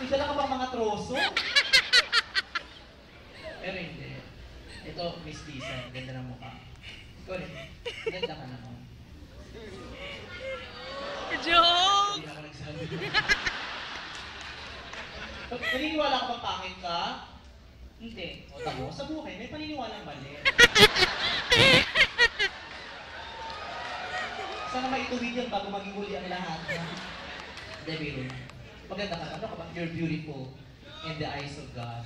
May dala ka bang mga troso? Pero hindi. Ito, Miss Lisa. Ganda ng mukha. Ikaw rin. Ganda ka naman. Joke! Hindi na ako nagsabi. Naniniwala ka bang pangit ka? Hindi. O tamo, sa buhay, may paniniwalang mali. Sana maituwid yan bago maging huli ang lahat. Hindi, biro. Maganda ka. Ano ka ba? You're beautiful in the eyes of God.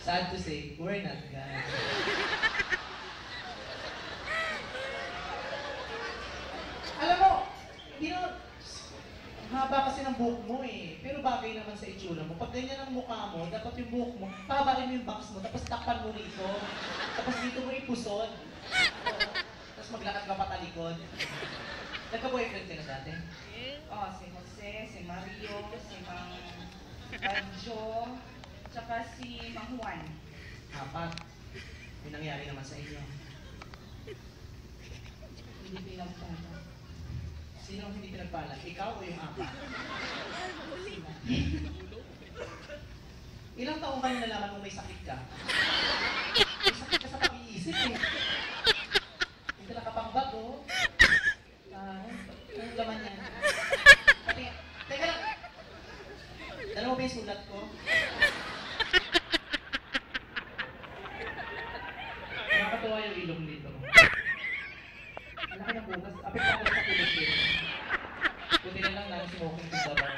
Sad to say, we're not God. Alam mo, hindi na, haba kasi ng buhok mo eh. Pero bagay naman sa itsura mo. Pag ganyan ang mukha mo, dapat yung buhok mo, pahabain mo yung bangs mo, tapos takpan mo rito. Tapos dito mo ipusod. Tapos maglakad ka patalikod. Nagka-boyfriend ka na dati? Oh, si Jose, si Mario, si Mang Radjo, tsaka si Mang Juan. Apat. May nangyari naman sa inyo. Hindi pinagpala. Sino ang hindi pinagpala? Ikaw o yung apat? Sila. Ilang taong ka na nalaman mong may sakit ka? May sakit ka sa pag-iisip eh. Hindi ka nakapangbago. Anong laman yan? Pati, teka lang. Dala mo ba yung sulat ko? Nakakatuwa yung ilong dito. Ang laki ng bukas. Apit ako sa tulog dito. Buti na lang na smoking sa dabaw.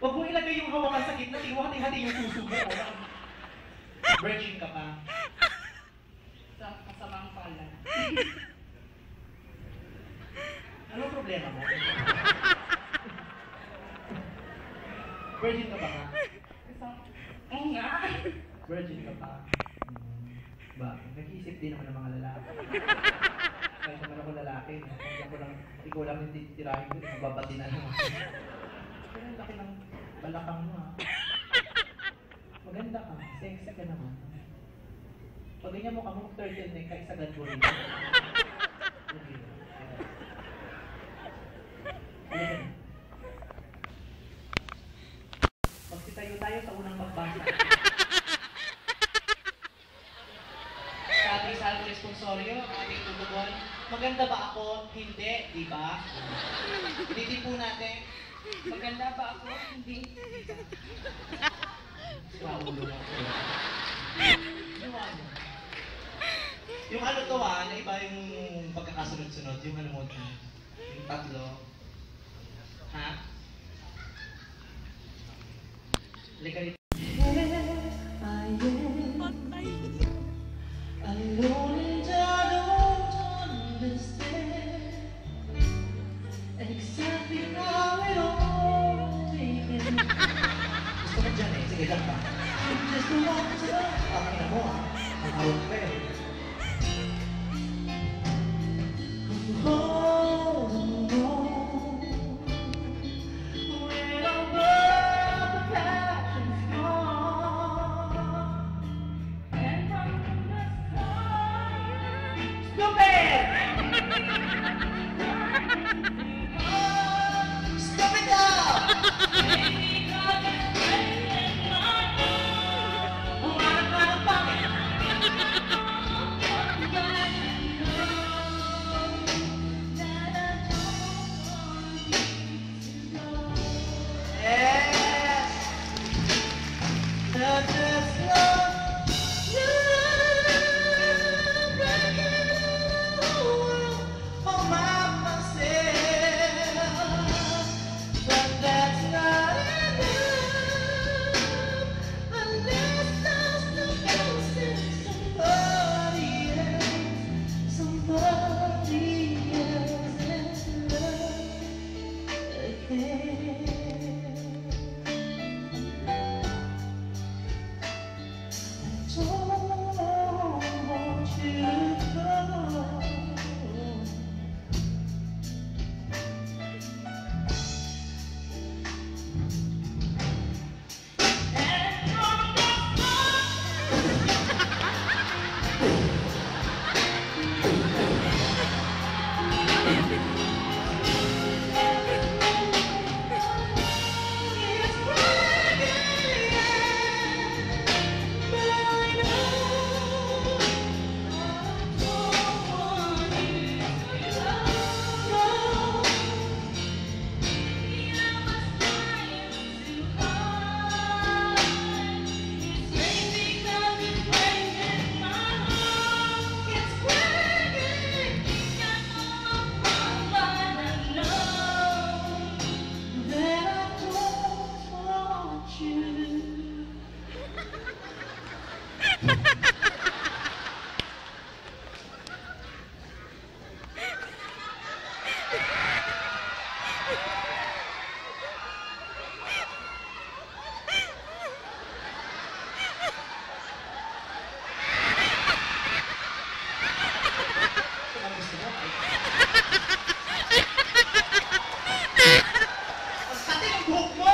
Huwag mo ilagay yung hawakan sa gitna. Hati-hati yung suso mo. Virgin ka pa. Sa kasamang pala. Ano problema mo? Virgin ka ba ka? Oo nga. Virgin ka pa? Ba, nag-iisip din ako ng mga lalaki. Kahit naman ako lalaki, no? Kung ako lang, ikaw lang yung titirahin ko, mababati na lang ako. Pero ang laki ng balakang mo, ha? Maganda ka, sexy ka naman. Pag ganyan mo ka, mag-turtleneck ka, isagad mo rin. Magsitayo tayo sa unang magbasa. Sa ating salmo responsorio, ang ating tutugon, maganda ba ako? Hindi, di ba? Ulitin po natin. Maganda ba ako? Hindi. Maulo mo. Yung ano to na iba yung pagkakasunod-sunod, yung ano mo, yung tatlo. Ha? Halika dito. Patay. Alone and I don't understand exactly how it all began. Gusto ka dyan eh, sige lang pa. Just to walk to the... Tama mo ah, ang hawag pa eh. buhok mo!